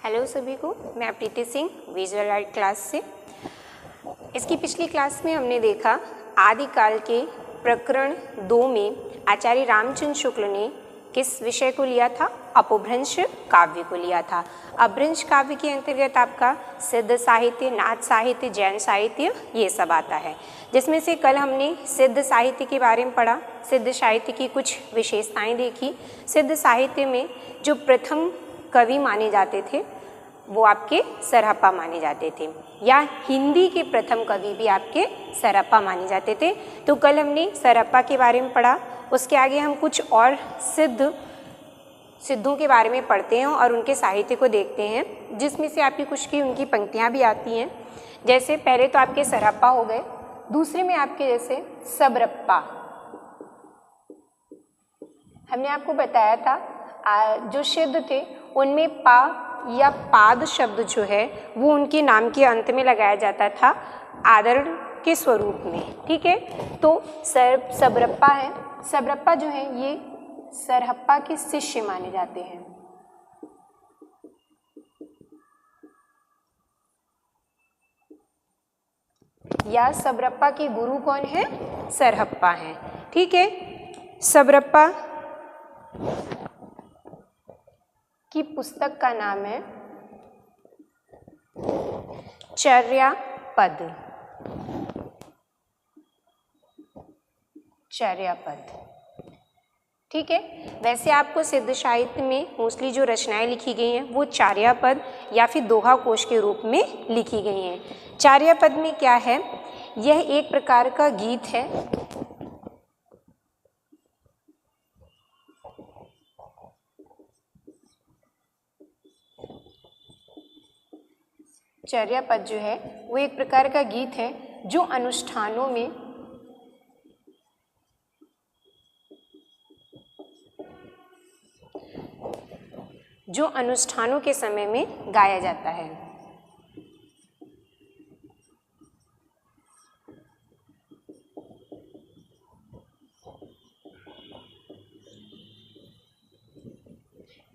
Hello सभी को, मैं प्रीति सिंह विजुअल आर्ट क्लास से। इसकी पिछली क्लास में हमने देखा आदिकाल के प्रकरण 2 में आचार्य रामचंद्र शुक्ल ने किस विषय को लिया था? अपभ्रंश काव्य को लिया था। अपभ्रंश काव्य के अंतर्गत आपका सिद्ध साहित्य, नाथ साहित्य, जैन साहित्य ये सब आता है, जिसमें से कल हमने सिद्ध साहित्य के बारे में पढ़ा। सिद्ध साहित्य की कुछ विशेषताएं देखी। सिद्ध साहित्य में जो प्रथम कवि माने जाते थे वो आपके सरहप्पा माने जाते थे, या हिंदी के प्रथम कवि भी आपके सरहप्पा माने जाते थे। तो कल हमने सरहप्पा के बारे में पढ़ा। उसके आगे हम कुछ और सिद्धों के बारे में पढ़ते हैं और उनके साहित्य को देखते हैं, जिसमें से आपकी कुछ की उनकी पंक्तियाँ भी आती हैं। जैसे पहले तो आपके सरहप्पा हो गए, दूसरे में आपके जैसे सबरप्पा। हमने आपको बताया था जो सिद्ध थे उनमें पा या पाद शब्द जो है वो उनके नाम के अंत में लगाया जाता था आदर के स्वरूप में। ठीक है, तो सबरप्पा है। सबरप्पा जो है ये सरहप्पा के शिष्य माने जाते हैं। या सबरप्पा के गुरु कौन है? सरहप्पा हैं। ठीक है, सबरप्पा की पुस्तक का नाम है चर्यापद। चर्यापद। ठीक है, वैसे आपको सिद्ध साहित्य में मोस्टली जो रचनाएं लिखी गई हैं वो चार्यापद या फिर दोहा कोश के रूप में लिखी गई हैं। चार्यापद में क्या है? यह एक प्रकार का गीत है चर्यापद जो है वो एक प्रकार का गीत है जो अनुष्ठानों के समय में गाया जाता है।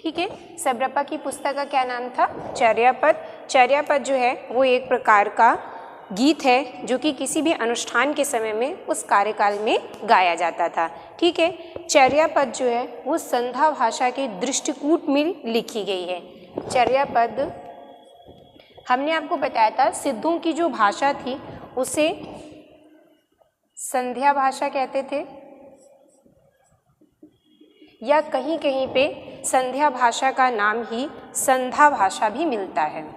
ठीक है, सबरप्पा की पुस्तक का क्या नाम था? चर्यापद। चर्यापद जो है वो एक प्रकार का गीत है जो कि किसी भी अनुष्ठान के समय में उस कार्यकाल में गाया जाता था। ठीक है, चर्यापद जो है वो संध्या भाषा के दृष्टिकूट में लिखी गई है। चर्यापद हमने आपको बताया था सिद्धों की जो भाषा थी उसे संध्या भाषा कहते थे, या कहीं कहीं पे संध्या भाषा का नाम ही संध्या भाषा भी मिलता है।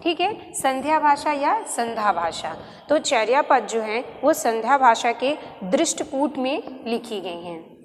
ठीक है, संध्या भाषा या संध्या भाषा। तो चर्यापद जो है वो संध्या भाषा के दृष्टिकूट में लिखी गई हैं।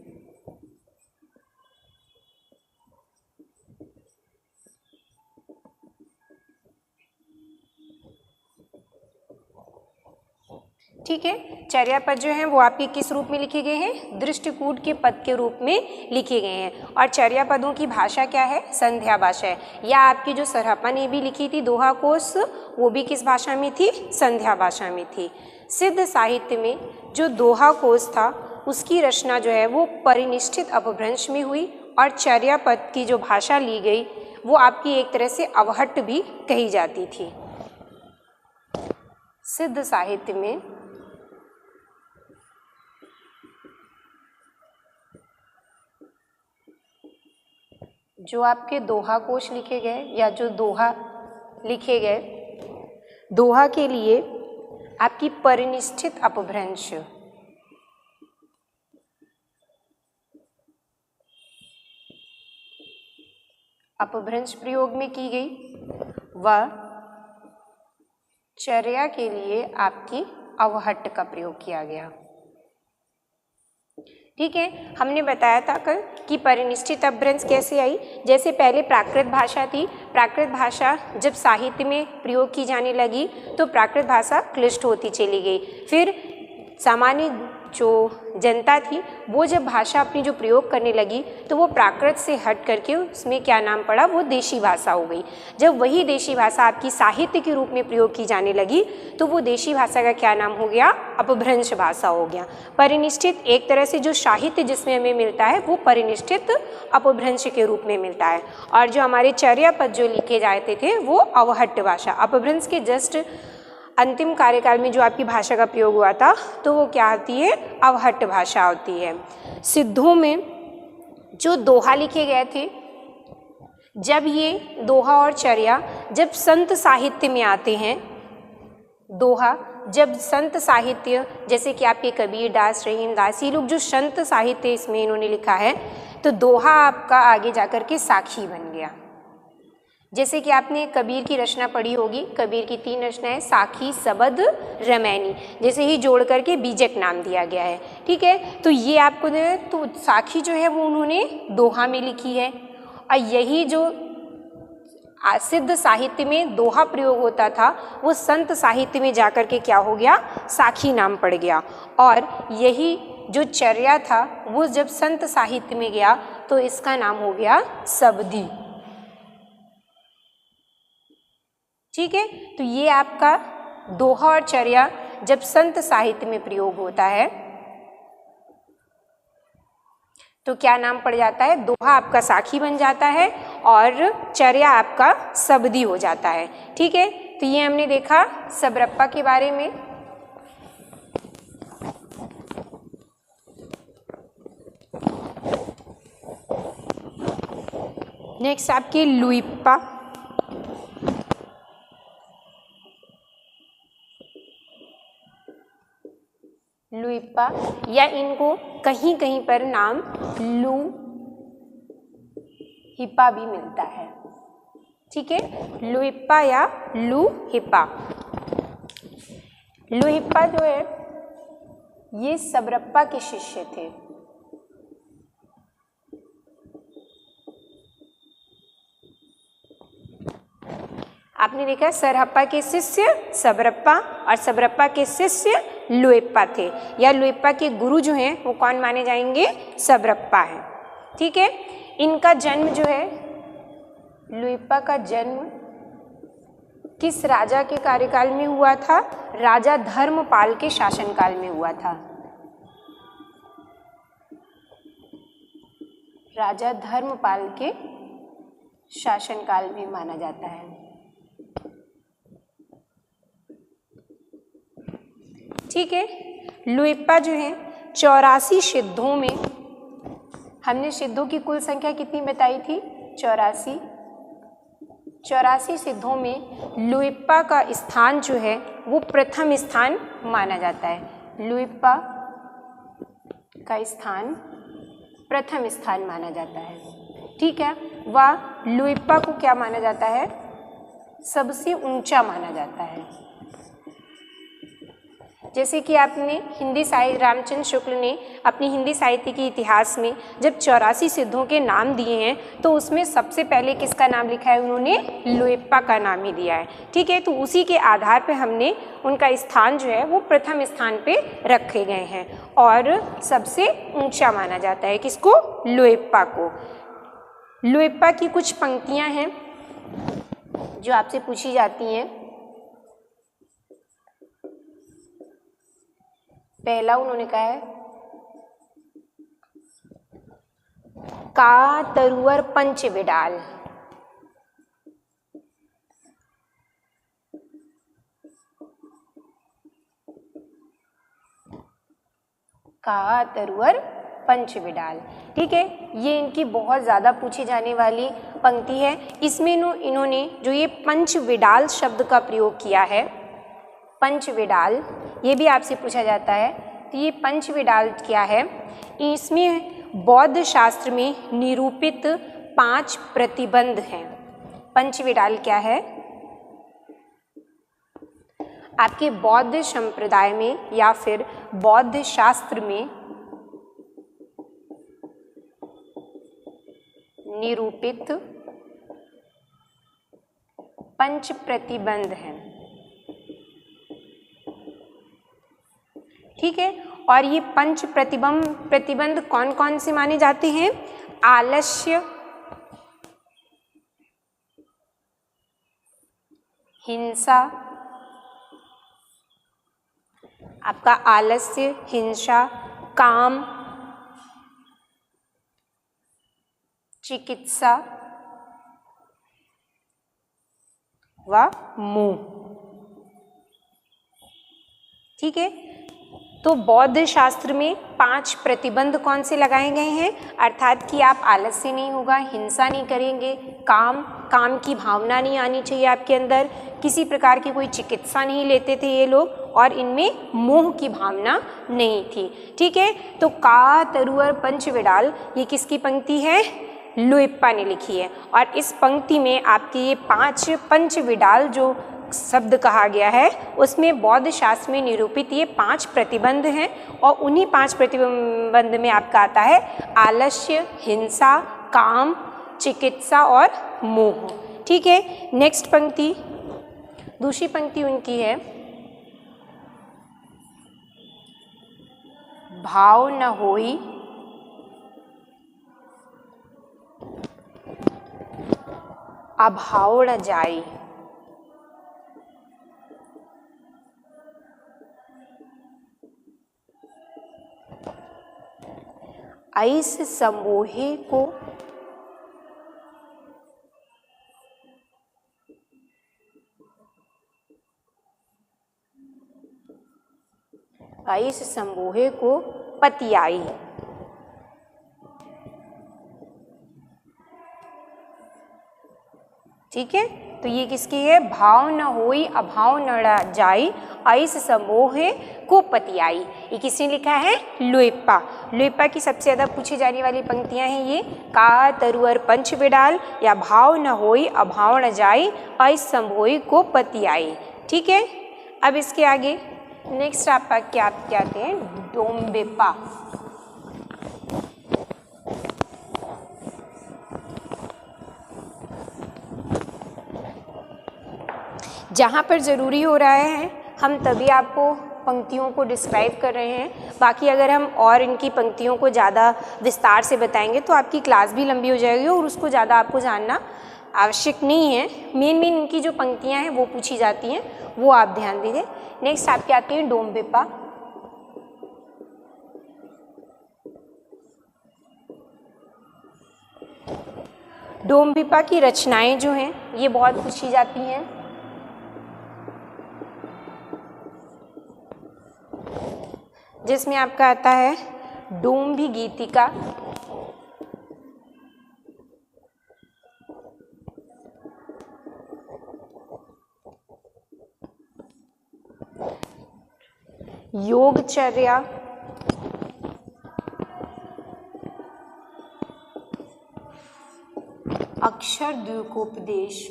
ठीक है, चर्यापद जो है वो आपके किस रूप में लिखे गए हैं? दृष्टिकूट के पद के रूप में लिखे गए हैं। और चर्यापदों की भाषा क्या है? संध्या भाषा है। या आपकी जो सरहप्पा ने भी लिखी थी दोहा कोश, वो भी किस भाषा में थी? संध्या भाषा में थी। सिद्ध साहित्य में जो दोहा कोश था उसकी रचना जो है वो परिनिष्ठित अपभ्रंश में हुई, और चर्यापद की जो भाषा ली गई वो आपकी एक तरह से अवहट्ट भी कही जाती थी। सिद्ध साहित्य में जो आपके दोहा कोश लिखे गए या जो दोहा लिखे गए, दोहा के लिए आपकी परिनिष्ठित अपभ्रंश, अपभ्रंश प्रयोग में की गई, वह चर्या के लिए आपकी अवहट्ट का प्रयोग किया गया। ठीक है, हमने बताया था कल कि परिनिष्ठित अपभ्रंश कैसे आई। जैसे पहले प्राकृत भाषा थी, प्राकृत भाषा जब साहित्य में प्रयोग की जाने लगी तो प्राकृत भाषा क्लिष्ट होती चली गई। फिर सामान्य जो जनता थी वो जब भाषा अपनी जो प्रयोग करने लगी तो वो प्राकृत से हट करके उसमें क्या नाम पड़ा, वो देशी भाषा हो गई। जब वही देशी भाषा आपकी साहित्य के रूप में प्रयोग की जाने लगी तो वो देशी भाषा का क्या नाम हो गया, अपभ्रंश भाषा हो गया। परिनिष्ठित एक तरह से जो साहित्य जिसमें हमें मिलता है वो परिनिष्ठित अपभ्रंश के रूप में मिलता है, और जो हमारे चर्या पद जो लिखे जाते थे वो अवहट्ट भाषा, अपभ्रंश के जस्ट अंतिम कार्यकाल में जो आपकी भाषा का प्रयोग हुआ था तो वो क्या होती है, अवहट्ट भाषा होती है। सिद्धों में जो दोहा लिखे गए थे, जब ये दोहा और चर्या जब संत साहित्य में आते हैं, दोहा जब संत साहित्य जैसे कि आपके कबीर दास, रहीम दास, ये लोग जो संत साहित्य इसमें इन्होंने लिखा है, तो दोहा आपका आगे जाकर के साखी बन गया। जैसे कि आपने कबीर की रचना पढ़ी होगी, कबीर की 3 रचनाएं साखी, सबद, रमैनी, जैसे ही जोड़ करके बीजक नाम दिया गया है। ठीक है, तो ये आपको तो साखी जो है वो उन्होंने दोहा में लिखी है, और यही जो सिद्ध साहित्य में दोहा प्रयोग होता था वो संत साहित्य में जाकर के क्या हो गया, साखी नाम पड़ गया। और यही जो चर्या था वो जब संत साहित्य में गया तो इसका नाम हो गया सबदी। ठीक है, तो ये आपका दोहा और चर्या जब संत साहित्य में प्रयोग होता है तो क्या नाम पड़ जाता है, दोहा आपका साखी बन जाता है और चर्या आपका सबदी हो जाता है। ठीक है, तो ये हमने देखा सबरप्पा के बारे में। नेक्स्ट आपकी लुइप्पा। लुइप्पा, या इनको कहीं कहीं पर नाम लू हिप्पा भी मिलता है। ठीक है, लुइप्पा या लू हिप्पा। लुइप्पा जो है ये सबरप्पा के शिष्य थे। आपने देखा सरहप्पा के शिष्य सबरप्पा और सबरप्पा के शिष्य लुइप्पा थे, या लुइप्पा के गुरु जो हैं वो कौन माने जाएंगे, सबरप्पा है। ठीक है, इनका जन्म जो है, लुइप्पा का जन्म किस राजा के कार्यकाल में हुआ था, राजा धर्मपाल के शासनकाल में हुआ था। राजा धर्मपाल के शासनकाल में माना जाता है। ठीक है, लुइप्पा जो है 84 सिद्धों में, हमने सिद्धों की कुल संख्या कितनी बताई थी, 84। 84 सिद्धों में लुइप्पा का स्थान जो है वो प्रथम स्थान माना जाता है। लुइप्पा का स्थान प्रथम स्थान माना जाता है। ठीक है, वह लुइप्पा को क्या माना जाता है, सबसे ऊंचा माना जाता है। जैसे कि आपने हिंदी साहित्य, रामचंद्र शुक्ल ने अपनी हिंदी साहित्य के इतिहास में जब 84 सिद्धों के नाम दिए हैं तो उसमें सबसे पहले किसका नाम लिखा है, उन्होंने लुइप्पा का नाम ही दिया है। ठीक है, तो उसी के आधार पे हमने उनका स्थान जो है वो प्रथम स्थान पे रखे गए हैं और सबसे ऊंचा माना जाता है किसको, लुइप्पा को। लुइप्पा की कुछ पंक्तियां हैं जो आपसे पूछी जाती हैं। पहला उन्होंने कहा है, का तरुअर पंच विडाल। का तरुअर पंच विडाल। ठीक है, ये इनकी बहुत ज़्यादा पूछी जाने वाली पंक्ति है। इसमें इन्होंने जो ये पंच विडाल शब्द का प्रयोग किया है, पंच विडाल, ये भी आपसे पूछा जाता है। तो ये पंच विडाल क्या है, इसमें बौद्ध शास्त्र में निरूपित 5 प्रतिबंध हैं। पंच विडाल क्या है, आपके बौद्ध संप्रदाय में या फिर बौद्ध शास्त्र में निरूपित 5 प्रतिबंध हैं। ठीक है, और ये पंच प्रतिबंध कौन कौन से माने जाते हैं? आलस्य, हिंसा, आपका आलस्य, हिंसा, काम, चिकित्सा व मोह। ठीक है, तो बौद्ध शास्त्र में 5 प्रतिबंध कौन से लगाए गए हैं? अर्थात कि आप आलस्य नहीं होगा, हिंसा नहीं करेंगे, काम की भावना नहीं आनी चाहिए आपके अंदर, किसी प्रकार की कोई चिकित्सा नहीं लेते थे ये लोग, और इनमें मोह की भावना नहीं थी। ठीक है, तो का तरुअर पंच विडाल ये किसकी पंक्ति है? लुइप्पा ने लिखी है। और इस पंक्ति में आपके ये 5 पंच विडाल जो शब्द कहा गया है उसमें बौद्ध शास्त्र में निरूपित ये 5 प्रतिबंध हैं, और उन्हीं 5 प्रतिबंध में आपका आता है आलस्य, हिंसा, काम, चिकित्सा और मोह। ठीक है, नेक्स्ट पंक्ति, दूसरी पंक्ति उनकी है, भाव न होई अभाव न जाई। ऐस समोहे को ऐस समोहे को पतियाई। ठीक है, तो ये किसकी है? भाव न होई अभाव न जाई ऐस समोहे को पतियाई। ये किसने लिखा है? लुइप्पा। लुइप्पा की सबसे ज़्यादा पूछी जाने वाली पंक्तियां हैं ये, का तरुअर पंच विडाल या भाव न होई अभाव न जाई ऐस समोहे को पतियाई। ठीक है, अब इसके आगे नेक्स्ट आपका क्या कहते हैं? डोम्बेप्पा। जहाँ पर ज़रूरी हो रहा है हम तभी आपको पंक्तियों को डिस्क्राइब कर रहे हैं, बाकी अगर हम और इनकी पंक्तियों को ज़्यादा विस्तार से बताएंगे तो आपकी क्लास भी लंबी हो जाएगी और उसको ज़्यादा आपको जानना आवश्यक नहीं है। मेन इनकी जो पंक्तियाँ हैं वो पूछी जाती हैं, वो आप ध्यान दीजिए। नेक्स्ट आपके आती है डोम्बेप्पा। डोम्बेप्पा की रचनाएं जो हैं ये बहुत पूछी जाती हैं। जिसमें आपका आता है डोम्बी गीतिका, योगचर्या, अक्षर द्योतकोपदेश,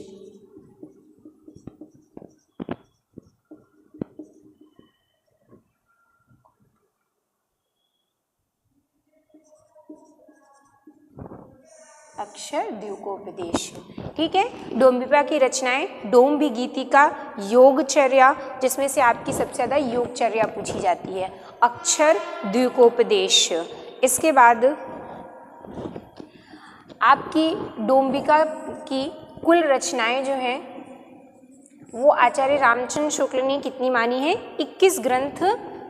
अक्षर द्योतकोपदेश। ठीक है, डोम्बेप्पा की रचनाएं डोम्बी गीतिका, योगचर्या, जिसमें से आपकी सबसे ज़्यादा योगचर्या पूछी जाती है, अक्षर द्योतकोपदेश। इसके बाद आपकी डोम्बिका की कुल रचनाएं जो हैं वो आचार्य रामचंद्र शुक्ल ने कितनी मानी है? 21 ग्रंथ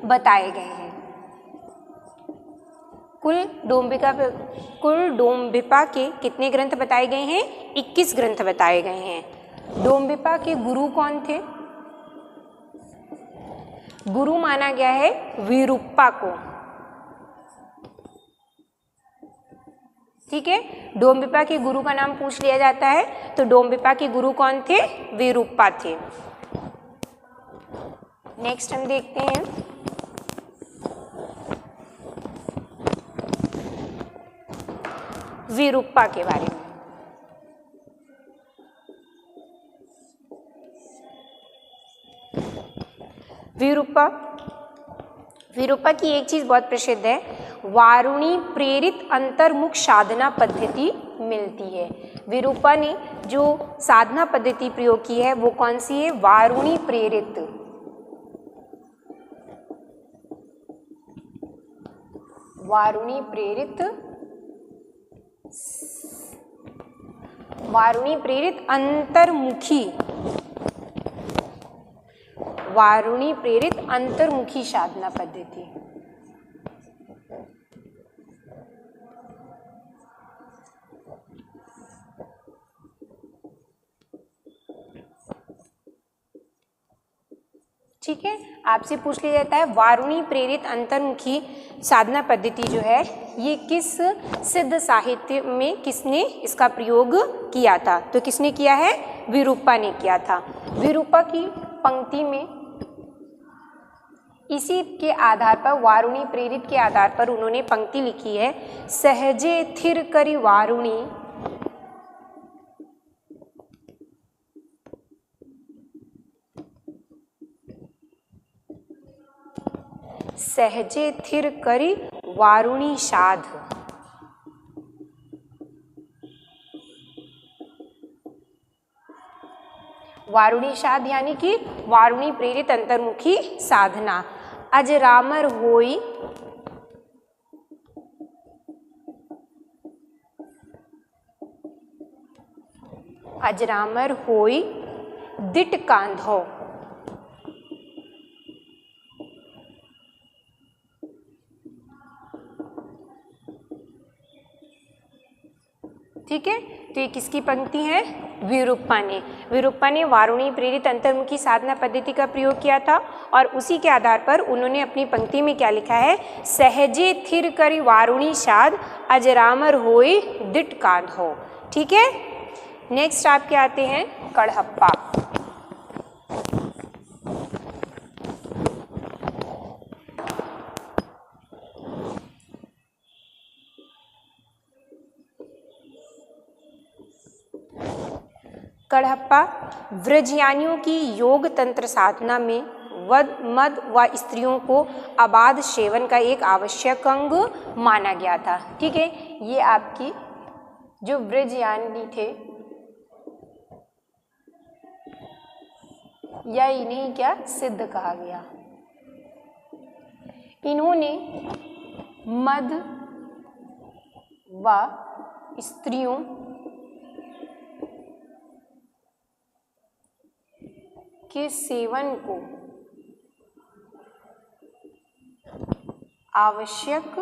बताए गए हैं। कुल डोम्बिप्पा के कितने ग्रंथ बताए गए हैं? 21 ग्रंथ बताए गए हैं। डोम्बिप्पा के गुरु कौन थे? गुरु माना गया है विरूप्पा को। ठीक है, डोम्बिप्पा के गुरु का नाम पूछ लिया जाता है, तो डोम्बिप्पा के गुरु कौन थे? विरूप्पा थे। नेक्स्ट हम देखते हैं विरूप्पा के बारे में। विरूप्पा की एक चीज बहुत प्रसिद्ध है, वारुणी प्रेरित अंतर्मुख साधना पद्धति मिलती है। विरूप्पा ने जो साधना पद्धति प्रयोग की है वो कौन सी है? वारुणी प्रेरित। वारुणी प्रेरित अंतर्मुखी, वारुणी प्रेरित अंतर्मुखी साधना पद्धति। ठीक है, आपसे पूछ लिया जाता है वारुणी प्रेरित अंतर्मुखी साधना पद्धति जो है ये किस सिद्ध साहित्य में किसने इसका प्रयोग किया था? तो किसने किया है? विरूपा ने किया था। विरूपा की पंक्ति में इसी के आधार पर, वारुणी प्रेरित के आधार पर उन्होंने पंक्ति लिखी है, सहजे थिर करी वारुणी सहजे थिर करी वारुणी साध। वारुणी साध यानी कि वारुणी प्रेरित अंतर्मुखी साधना। अजरामर होई अजरामर होई दिट कांधो। ठीक है, तो ये किसकी पंक्ति है? विरूपा ने। विरूपा ने वारुणी प्रेरित अंतर्मुखी साधना पद्धति का प्रयोग किया था और उसी के आधार पर उन्होंने अपनी पंक्ति में क्या लिखा है? सहजे थिर करी वारुणी साध अजरामर होई दिट कांधो। ठीक है, नेक्स्ट आपके आते हैं कड़हप्पा। कड़हप्पा व्रजयानियों की योग तंत्र साधना में मद व स्त्रियों को अबाध सेवन का एक आवश्यक अंग माना गया था। ठीक है, ये आपकी जो व्रजयानी थे या इन्हें क्या सिद्ध कहा गया, इन्होंने मद व स्त्रियों के सेवन को आवश्यक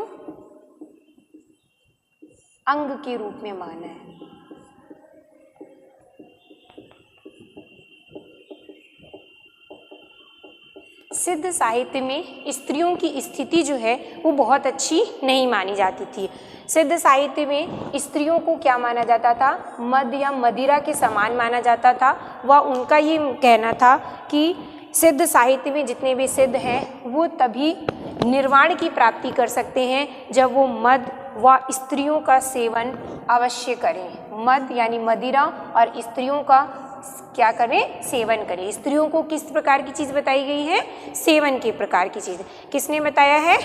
अंग के रूप में माना है। सिद्ध साहित्य में स्त्रियों की स्थिति जो है वो बहुत अच्छी नहीं मानी जाती थी। सिद्ध साहित्य में स्त्रियों को क्या माना जाता था? मद या मदिरा के समान माना जाता था। वह उनका ये कहना था कि सिद्ध साहित्य में जितने भी सिद्ध हैं वो तभी निर्वाण की प्राप्ति कर सकते हैं जब वो मद व स्त्रियों का सेवन अवश्य करें। मद यानी मदिरा और स्त्रियों का क्या करें? सेवन करें। स्त्रियों को किस प्रकार की चीज़ बताई गई है? सेवन के प्रकार की चीज़। किसने बताया है?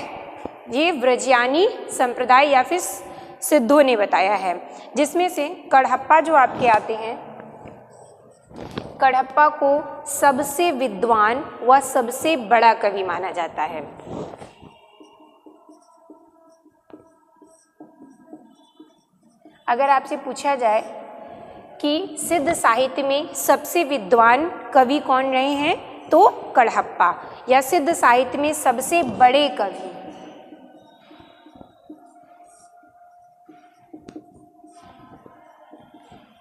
ये व्रजयानी संप्रदाय या फिर सिद्धों ने बताया है। जिसमें से कड़हप्पा जो आपके आते हैं, कड़हप्पा को सबसे विद्वान व सबसे बड़ा कवि माना जाता है। अगर आपसे पूछा जाए कि सिद्ध साहित्य में सबसे विद्वान कवि कौन रहे हैं, तो कड़हप्पा। या सिद्ध साहित्य में सबसे बड़े कवि,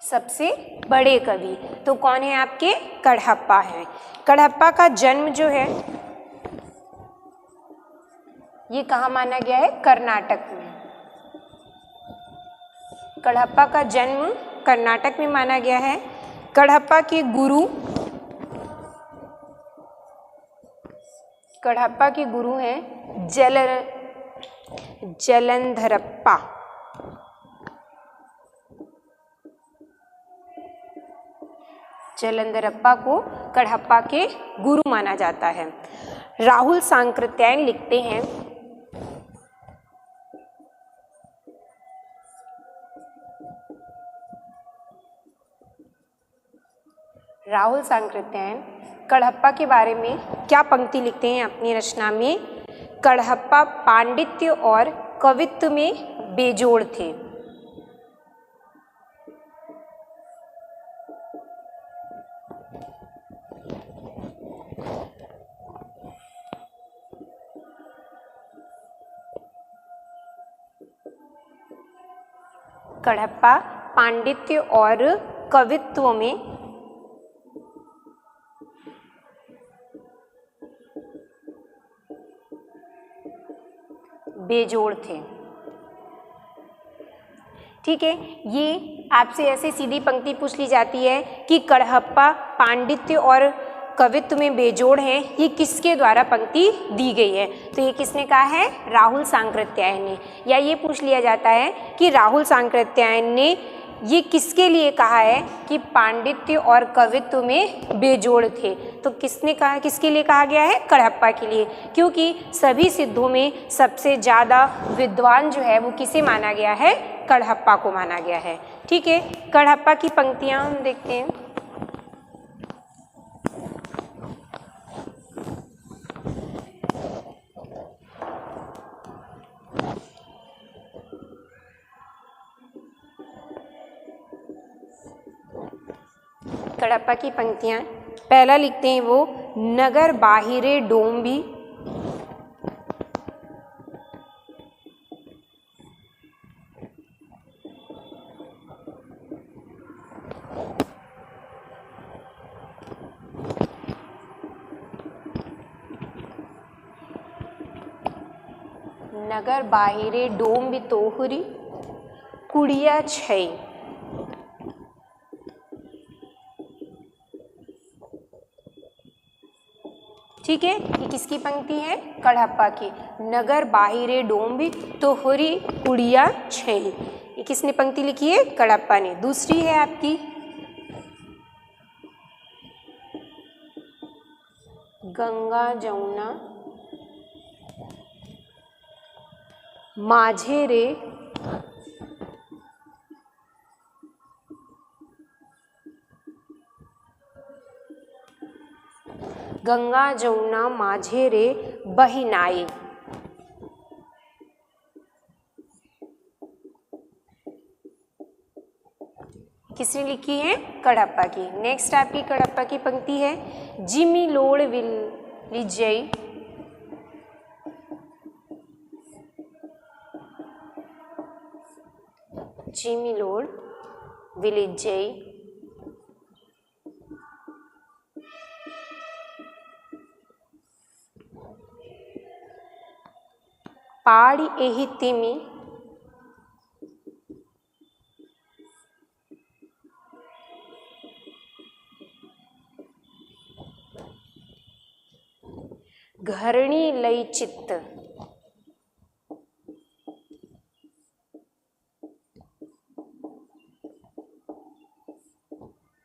सबसे बड़े कवि तो कौन है आपके? कड़हप्पा है। कड़हप्पा का जन्म जो है ये कहाँ माना गया है? कर्नाटक में। कड़हप्पा का जन्म कर्नाटक में माना गया है। कड़हप्पा के गुरु हैं जलंधरप्पा। जलंधरप्पा को कड़हप्पा के गुरु माना जाता है। राहुल सांकृत्यायन लिखते हैं, राहुल सांकृत्यायन कड़हप्पा के बारे में क्या पंक्ति लिखते हैं अपनी रचना में? कड़हप्पा पांडित्य और कवित्व में बेजोड़ थे। कडहप्पा पांडित्य और कवित्व में बेजोड़ थे। ठीक है, ये आपसे ऐसे सीधी पंक्ति पूछ ली जाती है कि कडहप्पा पांडित्य और कवित्व में बेजोड़ है, ये किसके द्वारा पंक्ति दी गई है? तो ये किसने कहा है? राहुल सांकृत्यायन ने। या ये पूछ लिया जाता है कि राहुल सांकृत्यायन ने ये किसके लिए कहा है कि पांडित्य और कवित्व में बेजोड़ थे? तो किसने कहा, किसके लिए कहा गया है? कडहप्पा के लिए, क्योंकि सभी सिद्धों में सबसे ज़्यादा विद्वान जो है वो किसे माना गया है? कडहप्पा को माना गया है। ठीक है, कडहप्पा की पंक्तियाँ हम देखते हैं। कडहप्पा की पंक्तियाँ, पहला लिखते हैं वो, नगर बाहिरे डोंबी नगर बाहिरे डोंबी तोहरी कुड़िया छई। ठीक है, ये किसकी पंक्ति है? कडहप्पा की। नगर बाहिरे डोंबी तोहरी कुड़िया छई, ये किसने पंक्ति लिखी है? कडहप्पा ने। दूसरी है आपकी गंगा जमुना माझे रे गंगा जमुना माझे रे बहिनाई। किसने लिखी है? कडहप्पा की। नेक्स्ट आपकी कडहप्पा की पंक्ति है, जिमी लोड़ विलिजई जिमी लोड़ विलिजई पाड़ी एही तिमी घरणी लई चित्त।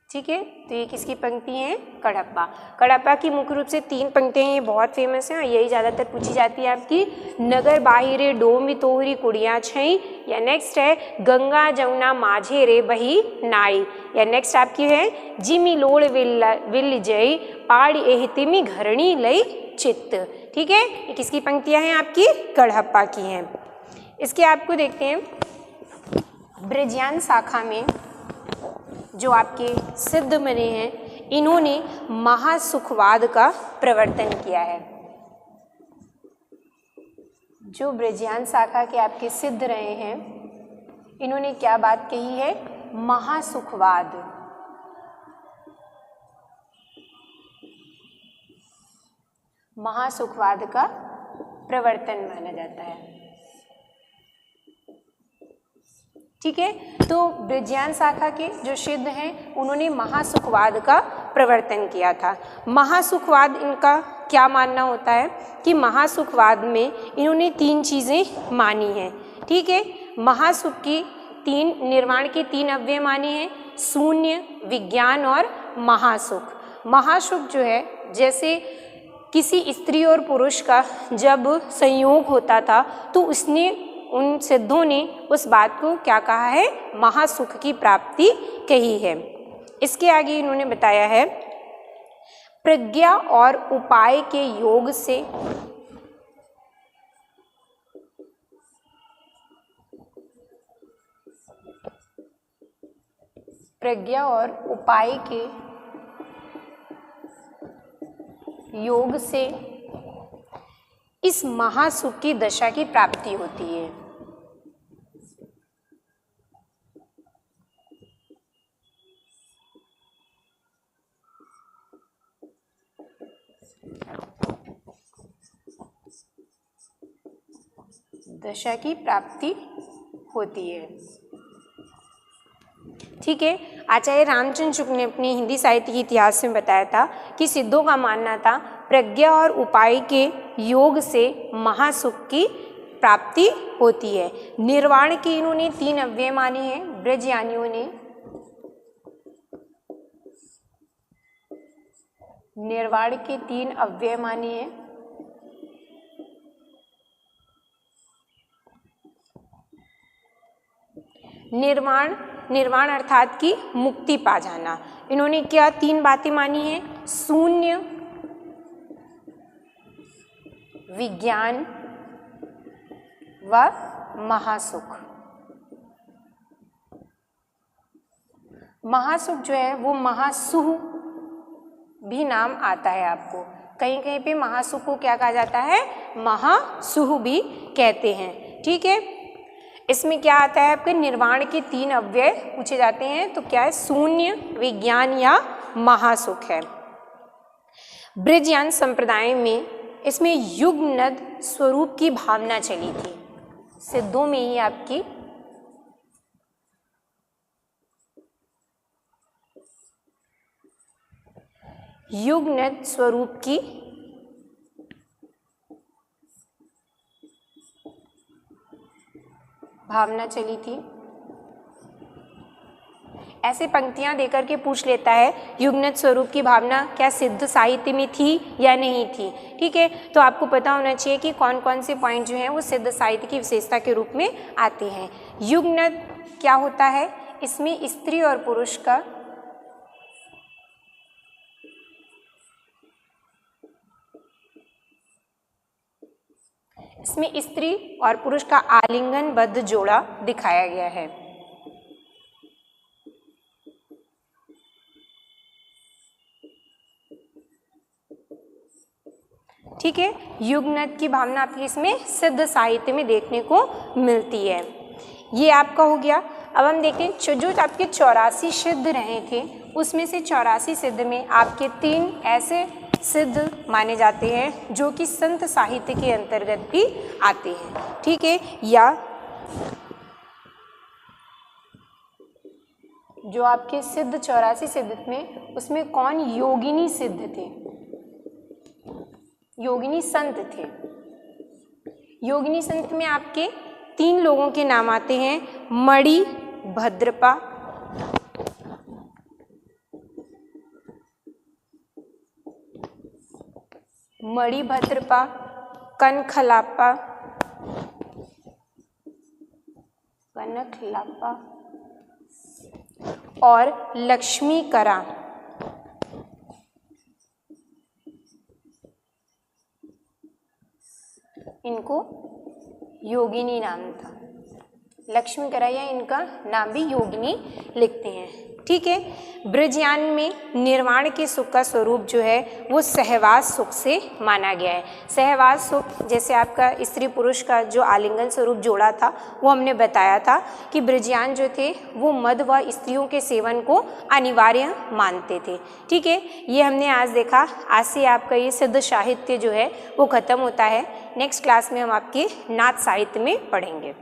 ठीक है, तो ये किसकी पंक्ति है? कडहप्पा। कडहप्पा की मुख्य रूप से 3 पंक्तियाँ ये बहुत फेमस हैं और यही ज़्यादातर पूछी जाती है आपकी। नगर बाहिरे डोंबी तोहरी कुड़िया छई, या नेक्स्ट है गंगा जमुना माझे रे बही नाई, या नेक्स्ट आपकी है जिमी लोड़ विलिजई पाड़ी एही तिमी घरणी लई चित्त। ठीक है, ये किसकी पंक्तियाँ हैं? आपकी कडहप्पा की हैं। इसके आपको देखते हैं, ब्रजियान शाखा में जो आपके सिद्ध बने हैं, इन्होंने महासुखवाद का प्रवर्तन किया है। जो ब्रजियान शाखा के आपके सिद्ध रहे हैं, इन्होंने क्या बात कही है? महासुखवाद। महासुखवाद का प्रवर्तन माना जाता है। ठीक है, तो ब्रजियान शाखा के जो सिद्ध हैं, उन्होंने महासुखवाद का प्रवर्तन किया था। महासुखवाद इनका क्या मानना होता है कि महासुखवाद में इन्होंने 3 चीज़ें मानी हैं। ठीक है, महासुख की 3 निर्माण के 3 अव्यय माने हैं, शून्य, विज्ञान और महासुख। महासुख जो है, जैसे किसी स्त्री और पुरुष का जब संयोग होता था तो उसने उन सिद्धों ने उस बात को क्या कहा है? महासुख की प्राप्ति कही है। इसके आगे इन्होंने बताया है, प्रज्ञा और उपाय के योग से प्रज्ञा और उपाय के योग से इस महासुख की दशा की प्राप्ति होती है। दशा की प्राप्ति होती है। ठीक है, आचार्य रामचंद्र शुक्ल ने अपने हिंदी साहित्य के इतिहास में बताया था कि सिद्धों का मानना था प्रज्ञा और उपाय के योग से महासुख की प्राप्ति होती है। निर्वाण के इन्होंने 3 अव्यय माने हैं ब्रजयानियों ने। निर्वाण के 3 अव्यय माने हैं। निर्वाण अर्थात की मुक्ति पा जाना। इन्होंने क्या 3 बातें मानी हैं? शून्य, विज्ञान व महासुख। महासुख जो है वो महासुह भी नाम आता है आपको। कहीं कहीं पे महासुख को क्या कहा जाता है? महासुह भी कहते हैं। ठीक है, इसमें क्या आता है आपके? निर्वाण के 3 अव्यय पूछे जाते हैं। तो क्या है? शून्य, विज्ञान या महासुख है। ब्रजयान संप्रदाय में इसमें युगनद स्वरूप की भावना चली थी। सिद्धों में ही आपकी युगनद स्वरूप की भावना चली थी। ऐसे पंक्तियां देकर के पूछ लेता है युगनद स्वरूप की भावना क्या सिद्ध साहित्य में थी या नहीं थी। ठीक है, तो आपको पता होना चाहिए कि कौन कौन से पॉइंट जो हैं वो सिद्ध साहित्य की विशेषता के रूप में आते हैं। युगनद क्या होता है? इसमें स्त्री और पुरुष का आलिंगनबद्ध जोड़ा दिखाया गया है। ठीक है, युगनद की भावना आपकी इसमें सिद्ध साहित्य में देखने को मिलती है। ये आपका हो गया। अब हम देखते हैं जो आपके 84 सिद्ध रहे थे उसमें से 84 सिद्ध में आपके 3 ऐसे सिद्ध माने जाते हैं जो कि संत साहित्य के अंतर्गत भी आते हैं। ठीक है, या जो आपके सिद्ध 84 सिद्ध में उसमें कौन योगिनी सिद्ध थे? योगिनी संत थे। योगिनी संत में आपके 3 लोगों के नाम आते हैं, मणि भद्रपा, कनखलापा और लक्ष्मीकरा। इनको योगिनी नाम था। लक्ष्मीकरा या इनका नाम भी योगिनी लिखते हैं। ठीक है, ब्रजयान में निर्वाण के सुख का स्वरूप जो है वो सहवास सुख से माना गया है। सहवास सुख जैसे आपका स्त्री पुरुष का जो आलिंगन स्वरूप जोड़ा था वो हमने बताया था कि ब्रजयान जो थे वो मद व स्त्रियों के सेवन को अनिवार्य मानते थे। ठीक है, ये हमने आज देखा। आज से आपका ये सिद्ध साहित्य जो है वो खत्म होता है। नेक्स्ट क्लास में हम आपके नाथ साहित्य में पढ़ेंगे।